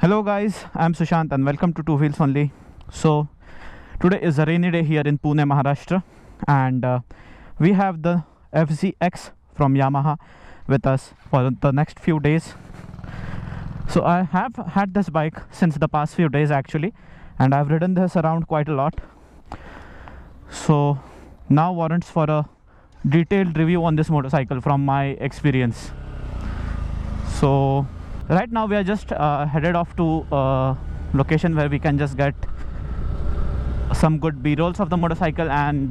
Hello guys, I'm Sushant and welcome to Two Wheels Only. So today is a rainy day here in Pune, Maharashtra, and we have the FZX from Yamaha with us for the next few days. So I have had this bike since the past few days actually, and I've ridden this around quite a lot. So now warrants for a detailed review on this motorcycle from my experience. So right now we are just headed off to a location where we can just get some good b-rolls of the motorcycle and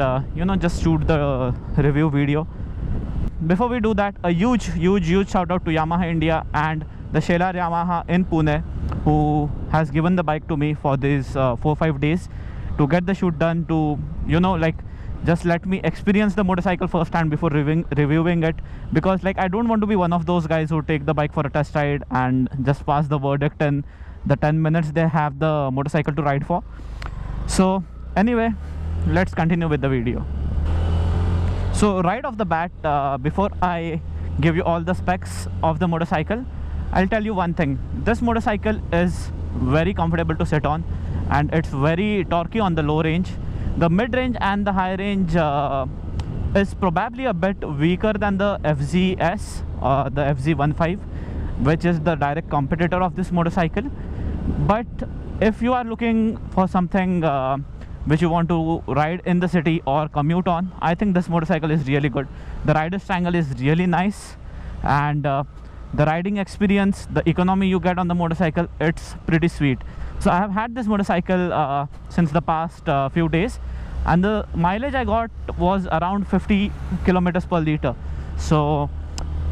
just shoot the review video. Before we do that, a huge shout out to Yamaha India and the Shelar Yamaha in Pune, who has given the bike to me for these 4-5 days to get the shoot done, to just let me experience the motorcycle firsthand before reviewing it, because I don't want to be one of those guys who take the bike for a test ride and just pass the verdict in the 10 minutes they have the motorcycle to ride for. So anyway, let's continue with the video. So right off the bat, before I give you all the specs of the motorcycle, I'll tell you one thing. This motorcycle is very comfortable to sit on and it's very torquey on the low range. The mid-range and the high range is probably a bit weaker than the FZS, the FZ15, which is the direct competitor of this motorcycle. But if you are looking for something which you want to ride in the city or commute on, I think this motorcycle is really good. The rider's triangle is really nice, and the riding experience, the economy you get on the motorcycle, it's pretty sweet. So I have had this motorcycle since the past few days, and the mileage I got was around 50 kilometers per liter, so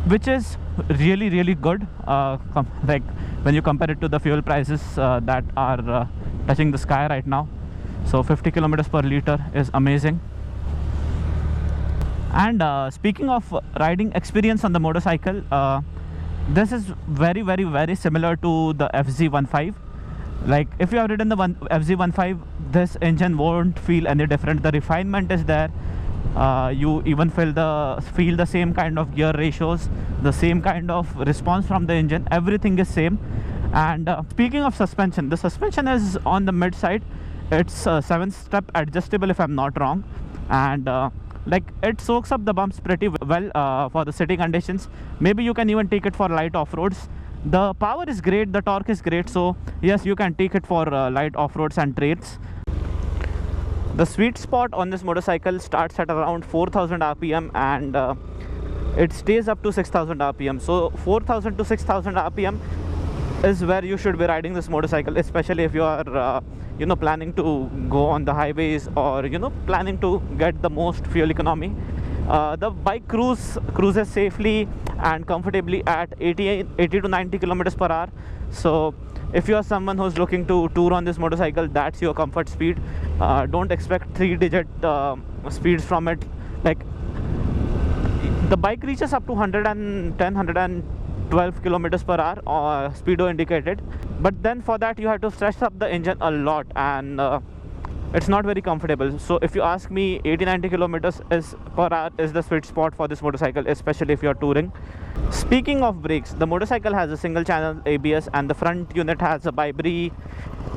which is really good, when you compare it to the fuel prices that are touching the sky right now. So 50 kilometers per liter is amazing. And speaking of riding experience on the motorcycle, this is very similar to the FZ15. If you have ridden the FZ15, this engine won't feel any different. The refinement is there. You even feel the same kind of gear ratios, the same kind of response from the engine. Everything is same. And speaking of suspension, the suspension is on the mid side. It's 7-step adjustable if I'm not wrong, and it soaks up the bumps pretty well for the city conditions. Maybe you can even take it for light off-roads. The power is great, the torque is great, so yes, you can take it for light off-roads and trails. The sweet spot on this motorcycle starts at around 4000 rpm and it stays up to 6000 rpm. So 4000 to 6000 rpm is where you should be riding this motorcycle, especially if you are planning to go on the highways, or planning to get the most fuel economy. The bike cruises safely and comfortably at 80 to 90 kilometers per hour. So if you are someone who's looking to tour on this motorcycle, that's your comfort speed. Don't expect 3-digit speeds from it. The bike reaches up to 112 kilometers per hour, speedo indicated, but then for that you have to stress up the engine a lot, and it's not very comfortable. So if you ask me, 80-90 kilometers per hour is the sweet spot for this motorcycle, especially if you are touring. Speaking of brakes, the motorcycle has a single channel ABS and the front unit has a Vibri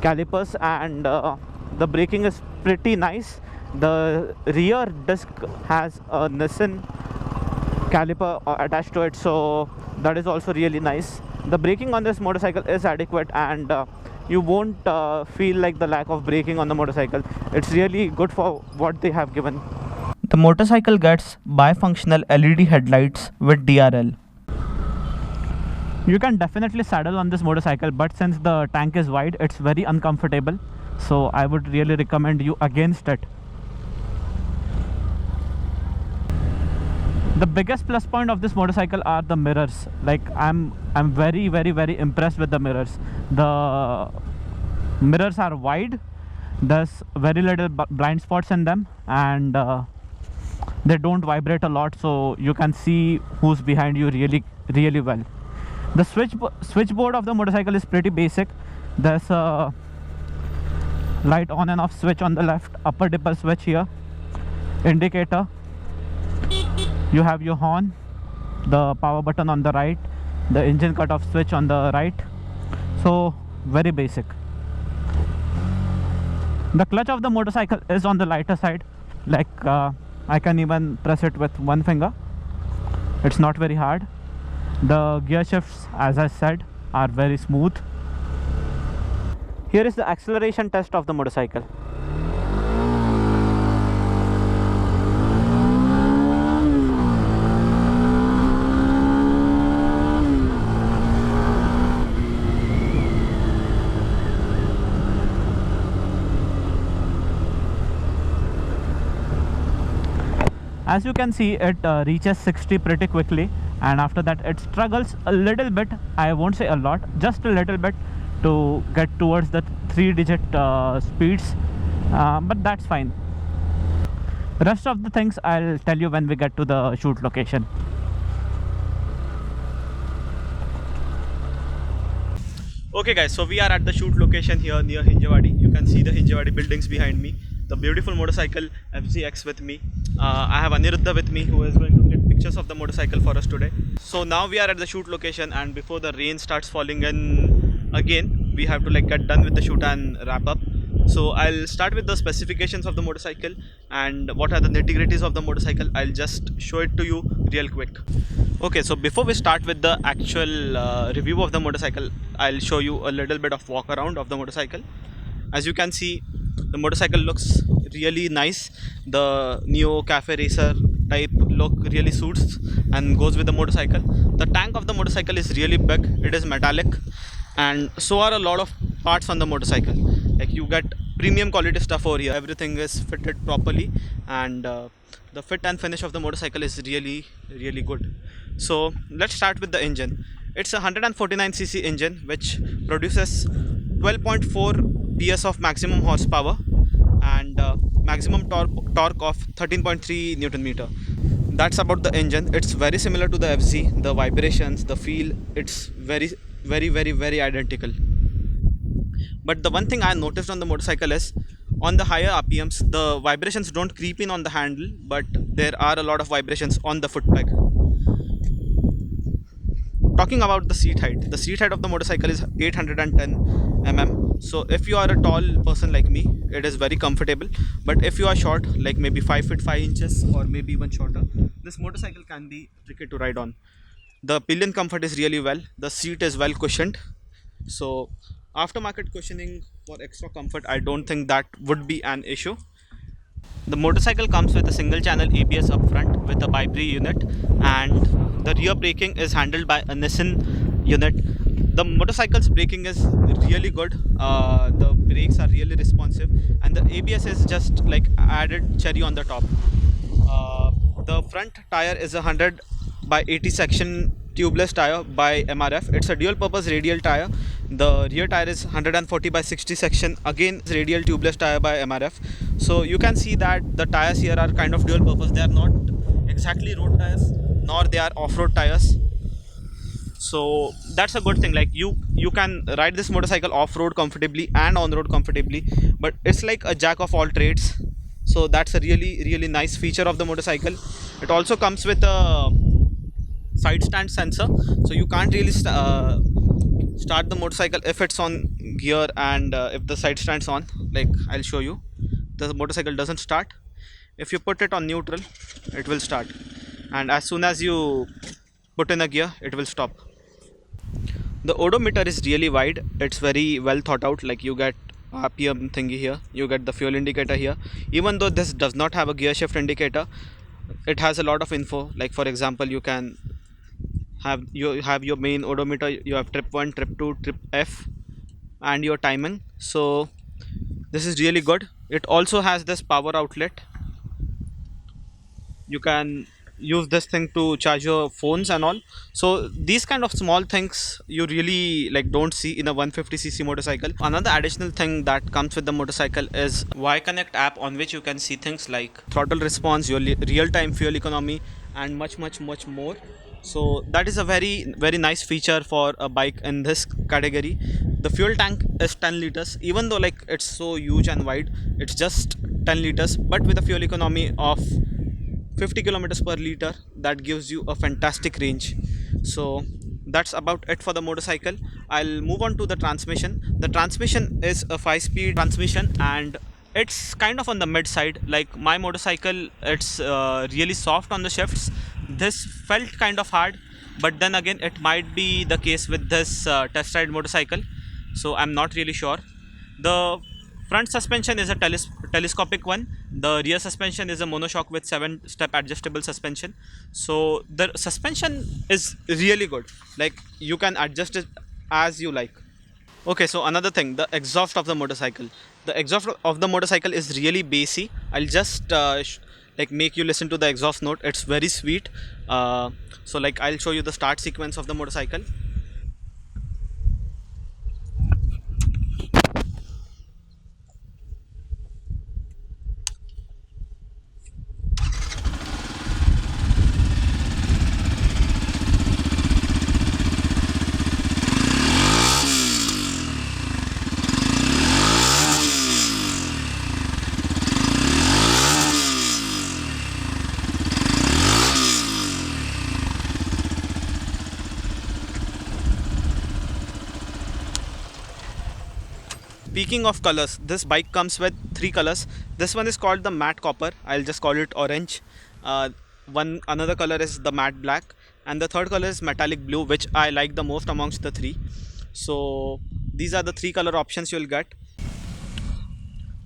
calipers, and the braking is pretty nice. The rear disc has a Nissin caliper attached to it, so that is also really nice. The braking on this motorcycle is adequate, and you won't feel like the lack of braking on the motorcycle. It's really good for what they have given. The motorcycle gets bifunctional LED headlights with DRL. You can definitely saddle on this motorcycle, but since the tank is wide, it's very uncomfortable, so I would really recommend you against it. The biggest plus point of this motorcycle are the mirrors. I'm very impressed with the mirrors. The mirrors are wide, there's very little blind spots in them, and they don't vibrate a lot, so you can see who's behind you really well. The switchboard of the motorcycle is pretty basic. There's a light on and off switch on the left, upper dipper switch here, indicator. You have your horn, the power button on the right, the engine cut-off switch on the right. So very basic. The clutch of the motorcycle is on the lighter side, like I can even press it with one finger. It's not very hard. The gear shifts, as I said, are very smooth. Here is the acceleration test of the motorcycle. As you can see, it reaches 60 pretty quickly, and after that it struggles a little bit. I won't say a lot, just a little bit, to get towards the 3-digit speeds, but that's fine. Rest of the things I'll tell you when we get to the shoot location. Okay guys, so we are at the shoot location here near Hinjawadi. You can see the Hinjawadi buildings behind me. The beautiful motorcycle FZX with me. I have Aniruddha with me, who is going to get pictures of the motorcycle for us today. So now we are at the shoot location, and before the rain starts falling in again, we have to like get done with the shoot and wrap up. So I'll start with the specifications of the motorcycle and what are the nitty-gritties of the motorcycle. I'll just show it to you real quick. Okay, so before we start with the actual review of the motorcycle, I'll show you a little bit of walk around of the motorcycle. As you can see, the motorcycle looks really nice. The Neo Cafe Racer type look really suits and goes with the motorcycle. The tank of the motorcycle is really big. It is metallic, and so are a lot of parts on the motorcycle. Like you get premium quality stuff over here. Everything is fitted properly, and the fit and finish of the motorcycle is really good. So let's start with the engine. It's a 149cc engine which produces 12.4 PS of maximum horsepower and maximum torque of 13.3 Newton meter. That's about the engine. It's very similar to the FZ. The vibrations, the feel, it's very identical. But the one thing I noticed on the motorcycle is, on the higher RPMs, the vibrations don't creep in on the handle, but there are a lot of vibrations on the foot peg. Talking about the seat height of the motorcycle is 810 mm. So if you are a tall person like me, it is very comfortable. But if you are short, like maybe 5 feet 5 inches or maybe even shorter, this motorcycle can be tricky to ride on. The pillion comfort is really well. The seat is well cushioned. So aftermarket cushioning for extra comfort, I don't think that would be an issue. The motorcycle comes with a single channel ABS up front with a Bybri unit, and the rear braking is handled by a Nissin unit. The motorcycle's braking is really good. The brakes are really responsive, and the ABS is just like added cherry on the top. The front tire is a 100/80 section tubeless tire by MRF. It's a dual purpose radial tire. The rear tire is 140/60 section, again radial tubeless tire by MRF. So you can see that the tires here are kind of dual purpose. They are not exactly road tires, nor they are off-road tires. So that's a good thing. Like you can ride this motorcycle off-road comfortably and on-road comfortably, but it's like a jack of all trades. So that's a really nice feature of the motorcycle. It also comes with a side stand sensor, so you can't really start the motorcycle if it's on gear, and if the side stand's on, like I'll show you, the motorcycle doesn't start. If you put it on neutral, it will start, and as soon as you put in a gear, it will stop. The odometer is really wide. It's very well thought out. Like you get RPM thingy here, you get the fuel indicator here. Even though this does not have a gear shift indicator, it has a lot of info. Like for example, you can have your main odometer. You have trip 1, trip 2, trip F, and your timing. So this is really good. It also has this power outlet. You can use this thing to charge your phones and all. So these kind of small things you really like don't see in a 150cc motorcycle. Another additional thing that comes with the motorcycle is Y-Connect app, on which you can see things like throttle response, your real-time fuel economy, and much more. So that is a very nice feature for a bike in this category. The fuel tank is 10 liters. Even though like it's so huge and wide, it's just 10 liters, but with a fuel economy of 50 kilometers per liter, that gives you a fantastic range. So that's about it for the motorcycle. I'll move on to the transmission. The transmission is a 5-speed transmission, and it's kind of on the mid side. Like my motorcycle, it's really soft on the shifts. This felt kind of hard, but then again it might be the case with this test ride motorcycle, so I'm not really sure. The front suspension is a telescopic one. The rear suspension is a monoshock with 7-step adjustable suspension. So the suspension is really good. Like you can adjust it as you like. Okay, so another thing, the exhaust of the motorcycle. The exhaust of the motorcycle is really bassy. I'll just like make you listen to the exhaust note. It's very sweet. So like I'll show you the start sequence of the motorcycle. Speaking of colors, this bike comes with 3 colors. This one is called the matte copper. I'll just call it orange. One another color is the matte black, and the third color is metallic blue, which I like the most amongst the three. So these are the 3 color options you'll get.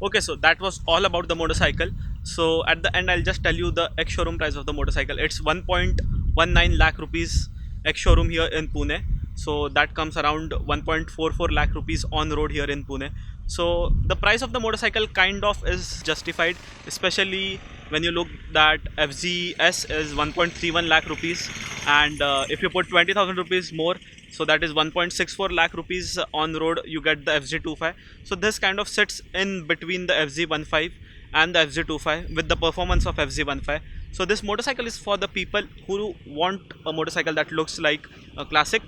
Okay, so that was all about the motorcycle. So at the end, I'll just tell you the ex showroom price of the motorcycle. It's 1.19 lakh rupees ex showroom here in Pune. So that comes around 1.44 lakh rupees on road here in Pune. So the price of the motorcycle kind of is justified, especially when you look that FZS is 1.31 lakh rupees, and if you put 20,000 rupees more, so that is 1.64 lakh rupees on road, you get the FZ25. So this kind of sits in between the FZ15 and the FZ25 with the performance of FZ15. So this motorcycle is for the people who want a motorcycle that looks like a classic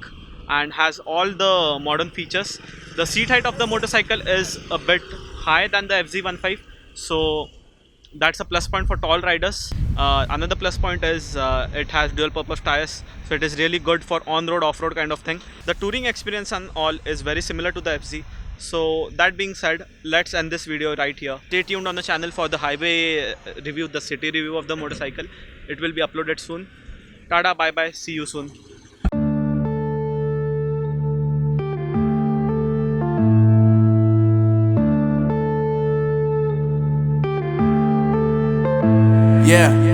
and has all the modern features. The seat height of the motorcycle is a bit higher than the FZ15, so that's a plus point for tall riders. Another plus point is it has dual purpose tires, so it is really good for on-road, off-road kind of thing. The touring experience and all is very similar to the FZ. So that being said, let's end this video right here. Stay tuned on the channel for the highway review, the city review of the motorcycle. It will be uploaded soon. Tada, bye bye, see you soon. Yeah.